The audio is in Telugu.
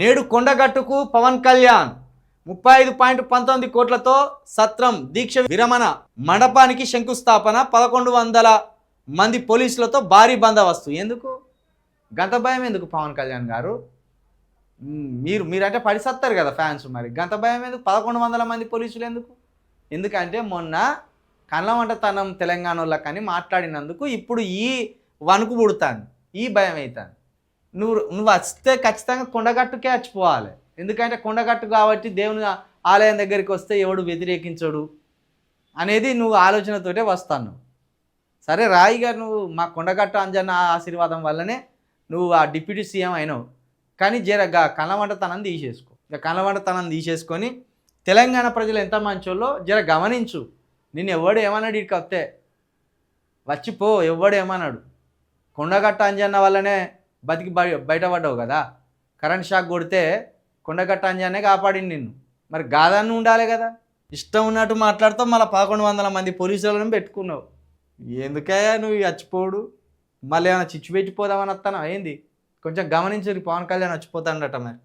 నేడు కొండగట్టుకు పవన్ కళ్యాణ్ 35.19 కోట్లతో సత్రం దీక్ష విరమణ మండపానికి శంకుస్థాపన 1100 మంది పోలీసులతో భారీ బందోబస్తు. ఎందుకు గంత భయం ఎందుకు పవన్ కళ్యాణ్ గారు? మీరంటే పడిసత్తారు కదా ఫ్యాన్స్, మరి గంత భయం ఎందుకు? 1100 మంది పోలీసులు ఎందుకు? ఎందుకంటే మొన్న కళ్ళవంటతనం తెలంగాణ వాళ్ళకని మాట్లాడినందుకు ఇప్పుడు ఈ వణుకు పుడుతుంది, ఈ భయం అవుతుంది. నువ్వు వస్తే ఖచ్చితంగా కొండగట్టుకే వచ్చిపోవాలి. ఎందుకంటే కొండగట్టు కాబట్టి దేవుని ఆలయం దగ్గరికి వస్తే ఎవడు వ్యతిరేకించడు అనేది నువ్వు ఆలోచనతోటే వస్తాను. సరే రాయి గారు, నువ్వు మా కొండగట్టు అంజన్న ఆశీర్వాదం వల్లనే నువ్వు ఆ డిప్యూటీ సీఎం అయినావు. కానీ కళ్ళవంటతనం తీసేసుకో. కళ్ళవంటతనం తీసేసుకొని తెలంగాణ ప్రజలు ఎంత మంచోళ్ళో గమనించు. నిన్ను ఎవడు ఏమన్నాడు? ఇక్కడికి వస్తే వచ్చిపో, ఎవడు ఏమన్నాడు? కొండగట్టు అంజన్న వల్లనే బతికి బయటపడ్డావు కదా. కరెంట్ షాక్ కొడితే కొండగట్టు అంజన్నే కాపాడింది నిన్ను. మరి గాదాన్ని ఉండాలి కదా. ఇష్టం ఉన్నట్టు మాట్లాడుతావు, మళ్ళీ 1100 మంది పోలీసులను పెట్టుకున్నావు. ఎందుకయ్యా నువ్వు చచ్చిపోడు? మళ్ళీ ఏమైనా చిచ్చు పెట్టిపోదామని వస్తానా ఏంది? కొంచెం గమనించు, పవన్ కళ్యాణ్ వచ్చిపోతాడట మరి.